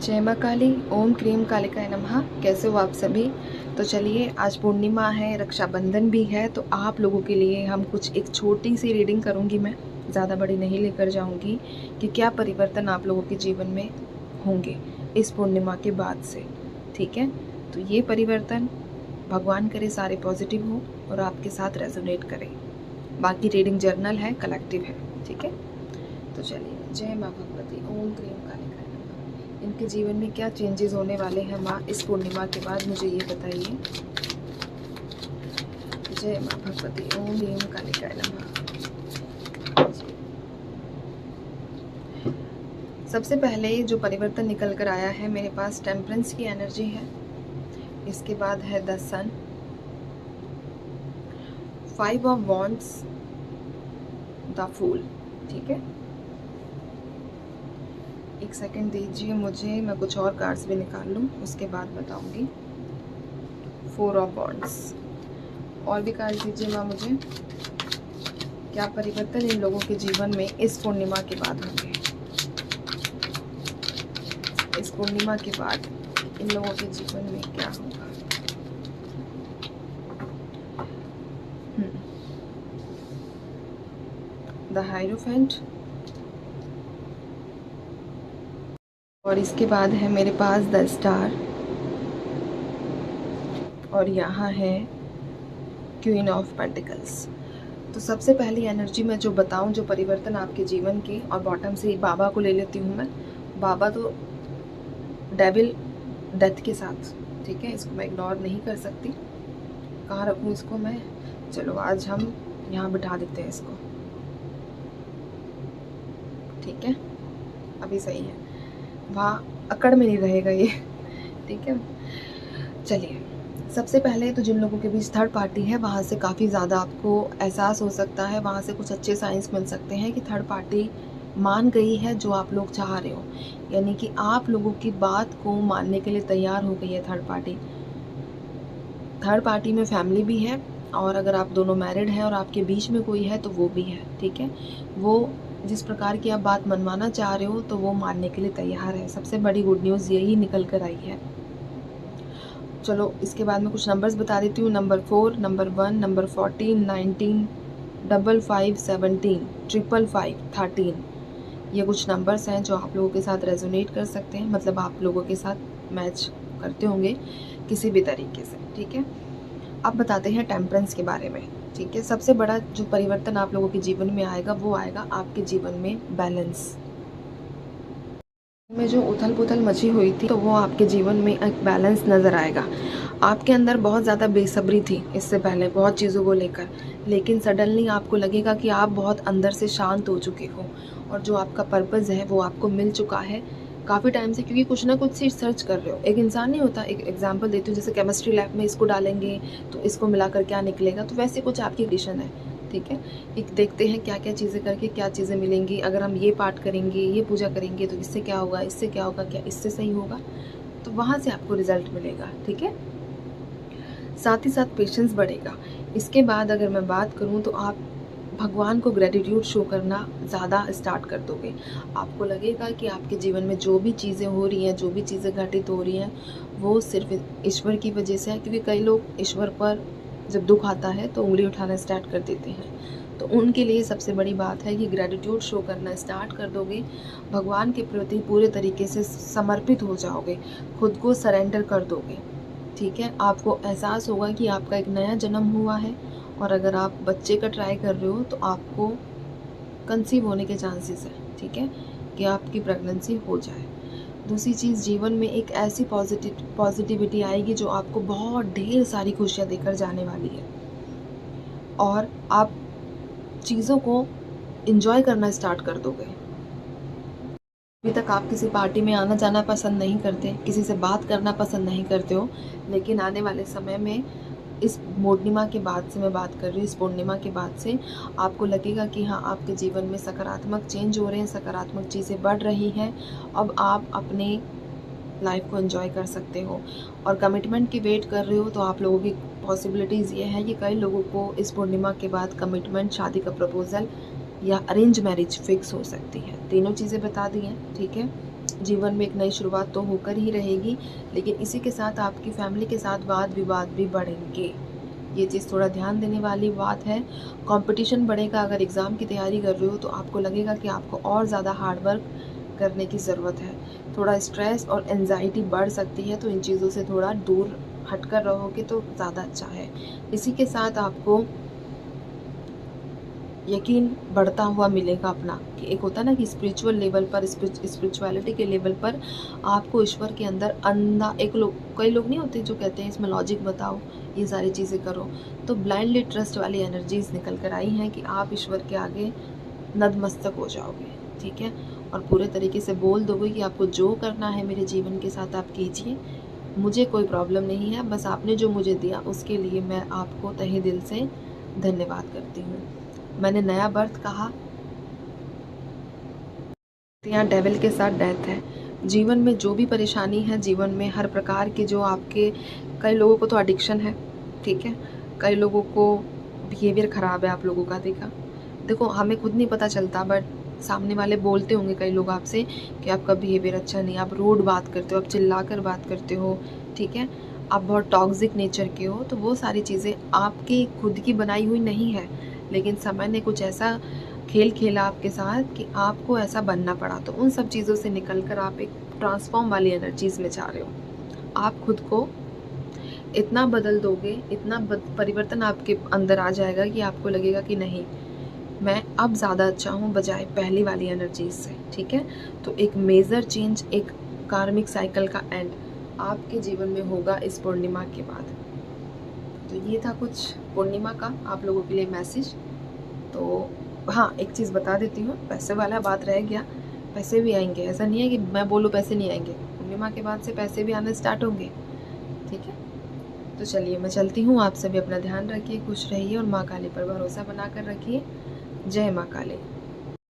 जय माँ काली, ओम क्रीम कालिकाय नमः। कैसे हो आप सभी। तो चलिए, आज पूर्णिमा है, रक्षाबंधन भी है, तो आप लोगों के लिए हम कुछ एक छोटी सी रीडिंग करूँगी। मैं ज़्यादा बड़ी नहीं लेकर जाऊँगी कि क्या परिवर्तन आप लोगों के जीवन में होंगे इस पूर्णिमा के बाद से। ठीक है, तो ये परिवर्तन भगवान करे सारे पॉजिटिव हो और आपके साथ रेजोनेट करें। बाकी रीडिंग जर्नल है, कलेक्टिव है। ठीक है, तो चलिए, जय माँ भगवती, ओम क्रीम कालिकाय नमः। इनके जीवन में क्या चेंजेस होने वाले हैं माँ इस पूर्णिमा के बाद, मुझे ये बताइए। जय माँ भगवती, ओम क्रीम कालिकाय नमः। सबसे पहले जो परिवर्तन निकल कर आया है मेरे पास, टेम्परेंस की एनर्जी है। इसके बाद है the sun, 5 of wands, the fool. ठीक है, एक सेकंड दीजिए मुझे, मैं कुछ और कार्ड्स भी निकाल लूँ, उसके बाद बताऊंगी। 4 ऑफ वॉन्ड्स, और भी कार्ड दीजिए माँ मुझे। क्या परिवर्तन इन लोगों के जीवन में इस पूर्णिमा के बाद होंगे। इस पूर्णिमा के बाद इन लोगों के जीवन में क्या होगा। द हायरोफेंट, और इसके बाद है मेरे पास द स्टार, और यहाँ है क्वीन ऑफ पेंटिकल्स। तो सबसे पहली एनर्जी में जो बताऊं, जो परिवर्तन आपके जीवन के, और बॉटम से बाबा को ले लेती हूँ मैं। बाबा तो डेविल, डेथ के साथ। ठीक है, इसको मैं इग्नोर नहीं कर सकती। कहाँ रखूँ इसको मैं, चलो आज हम यहाँ बिठा देते हैं इसको। ठीक है, अभी सही है, वहाँ अकड़ में नहीं रहेगा ये। ठीक है, चलिए, सबसे पहले तो जिन लोगों के बीच थर्ड पार्टी है, वहाँ से काफ़ी ज़्यादा आपको एहसास हो सकता है, वहाँ से कुछ अच्छे साइंस मिल सकते हैं कि थर्ड पार्टी मान गई है जो आप लोग चाह रहे हो, यानी कि आप लोगों की बात को मानने के लिए तैयार हो गई है थर्ड पार्टी। थर्ड पार्टी में फैमिली भी है, और अगर आप दोनों मैरिड हैं और आपके बीच में कोई है तो वो भी है। ठीक है, वो जिस प्रकार की आप बात मनवाना चाह रहे हो तो वो मानने के लिए तैयार है। सबसे बड़ी गुड न्यूज़ यही निकल कर आई है। चलो, इसके बाद में कुछ नंबर्स बता देती हूँ। Number 4, number 1, number 14, 19, 55, 17, 555, 13। ये कुछ नंबर्स हैं जो आप लोगों के साथ रेजोनेट कर सकते हैं, मतलब आप लोगों के साथ मैच करते होंगे किसी भी तरीके से। ठीक है, अब बताते हैं टेम्परेंस के बारे में। ठीक है, सबसे बड़ा जो परिवर्तन आप लोगों के जीवन में आएगा वो आएगा आपके जीवन में बैलेंस में। जो उथल पुथल मची हुई थी, तो वो आपके जीवन में एक बैलेंस नज़र आएगा। आपके अंदर बहुत ज़्यादा बेसब्री थी इससे पहले बहुत चीज़ों को लेकर, लेकिन सडनली आपको लगेगा कि आप बहुत अंदर से शांत हो चुके हो, और जो आपका पर्पज़ है वो आपको मिल चुका है काफ़ी टाइम से, क्योंकि कुछ ना कुछ चीज़ सर्च कर रहे हो। एक इंसान नहीं होता, एक एग्जांपल देती हूँ, जैसे केमिस्ट्री लैब में इसको डालेंगे तो इसको मिलाकर क्या निकलेगा, तो वैसे कुछ आपकी कंडीशन है। ठीक है, एक देखते हैं क्या क्या चीज़ें करके क्या चीज़ें मिलेंगी। अगर हम ये पाठ करेंगे, ये पूजा करेंगे तो इससे क्या होगा, इससे क्या होगा, क्या इससे सही होगा, तो वहाँ से आपको रिजल्ट मिलेगा। ठीक है, साथ ही साथ पेशेंस बढ़ेगा। इसके बाद अगर मैं बात करूँ तो आप भगवान को ग्रेटिट्यूड शो करना ज़्यादा स्टार्ट कर दोगे। आपको लगेगा कि आपके जीवन में जो भी चीज़ें हो रही हैं, जो भी चीज़ें घटित हो रही हैं, वो सिर्फ ईश्वर की वजह से है। क्योंकि कई लोग ईश्वर पर जब दुख आता है तो उंगली उठाना स्टार्ट कर देते हैं, तो उनके लिए सबसे बड़ी बात है कि ग्रेटिट्यूड शो करना स्टार्ट कर दोगे, भगवान के प्रति पूरे तरीके से समर्पित हो जाओगे, खुद को सरेंडर कर दोगे। ठीक है, आपको एहसास होगा कि आपका एक नया जन्म हुआ है, और अगर आप बच्चे का ट्राई कर रहे हो तो आपको कंसीव होने के चांसेस हैं। ठीक है, कि आपकी प्रेगनेंसी हो जाए। दूसरी चीज़, जीवन में एक ऐसी पॉजिटिविटी आएगी जो आपको बहुत ढेर सारी खुशियाँ देकर जाने वाली है, और आप चीज़ों को इंजॉय करना स्टार्ट कर दोगे। अभी तक आप किसी पार्टी में आना जाना पसंद नहीं करते, किसी से बात करना पसंद नहीं करते हो, लेकिन आने वाले समय में इस पूर्णिमा के बाद से मैं बात कर रही हूँ, इस पूर्णिमा के बाद से आपको लगेगा कि हाँ, आपके जीवन में सकारात्मक चेंज हो रहे हैं, सकारात्मक चीज़ें बढ़ रही हैं। अब आप अपने लाइफ को एंजॉय कर सकते हो, और कमिटमेंट की वेट कर रहे हो तो आप लोगों की पॉसिबिलिटीज़ ये है कि कई लोगों को इस पूर्णिमा के बाद कमिटमेंट, शादी का प्रपोजल या अरेंज मैरिज फिक्स हो सकती है। तीनों चीज़ें बता दी हैं। ठीक है, जीवन में एक नई शुरुआत तो होकर ही रहेगी, लेकिन इसी के साथ आपकी फैमिली के साथ वाद विवाद भी बढ़ेंगे। ये चीज़ थोड़ा ध्यान देने वाली बात है। कंपटीशन बढ़ेगा, अगर एग्ज़ाम की तैयारी कर रहे हो तो आपको लगेगा कि आपको और ज़्यादा हार्ड वर्क करने की ज़रूरत है। थोड़ा स्ट्रेस और एंजाइटी बढ़ सकती है, तो इन चीज़ों से थोड़ा दूर हटकर रहोगे तो ज़्यादा अच्छा है। इसी के साथ आपको यकीन बढ़ता हुआ मिलेगा अपना, कि एक होता है ना कि स्पिरिचुअल लेवल पर, स्पिरिचुअलिटी के लेवल पर आपको ईश्वर के अंदर अंधा, एक लोग, कई लोग नहीं होते जो कहते हैं इसमें लॉजिक बताओ, ये सारी चीज़ें करो, तो ब्लाइंडली ट्रस्ट वाली एनर्जीज निकल कर आई हैं कि आप ईश्वर के आगे नतमस्तक हो जाओगे, ठीक है, और पूरे तरीके से बोल दोगे कि आपको जो करना है मेरे जीवन के साथ आप कीजिए, मुझे कोई प्रॉब्लम नहीं है, बस आपने जो मुझे दिया उसके लिए मैं आपको तहे दिल से धन्यवाद करती हूँ। मैंने नया बर्थ कहा, यहाँ डेविल के साथ डेथ है। जीवन में जो भी परेशानी है, जीवन में हर प्रकार के जो आपके, कई लोगों को तो एडिक्शन है, ठीक है, कई लोगों को बिहेवियर ख़राब है आप लोगों का, देखो हमें खुद नहीं पता चलता, बट सामने वाले बोलते होंगे कई लोग आपसे कि आपका बिहेवियर अच्छा नहीं, आप रूड बात करते हो, आप चिल्ला कर बात करते हो, ठीक है, आप बहुत टॉक्सिक नेचर के हो, तो वो सारी चीज़ें आपकी खुद की बनाई हुई नहीं है, लेकिन समय ने कुछ ऐसा खेल खेला आपके साथ कि आपको ऐसा बनना पड़ा। तो उन सब चीज़ों से निकल कर आप एक ट्रांसफॉर्म वाली एनर्जीज़ में जा रहे हो। आप खुद को इतना बदल दोगे, इतना परिवर्तन आपके अंदर आ जाएगा कि आपको लगेगा कि नहीं, मैं अब ज़्यादा अच्छा हूँ बजाय पहली वाली एनर्जीज से, ठीक है। तो एक मेजर चेंज, एक कार्मिक साइकिल का एंड आपके जीवन में होगा इस पूर्णिमा के बाद। तो ये था कुछ पूर्णिमा का आप लोगों के लिए मैसेज। तो हाँ, एक चीज़ बता देती हूँ, पैसे वाला बात रह गया, पैसे भी आएंगे, ऐसा नहीं है कि मैं बोलूँ पैसे नहीं आएंगे, पूर्णिमा के बाद से पैसे भी आने स्टार्ट होंगे, ठीक है। तो चलिए मैं चलती हूँ, आप सभी अपना ध्यान रखिए, खुश रहिए और माँ काली पर भरोसा बनाकर रखिए। जय माँ काली।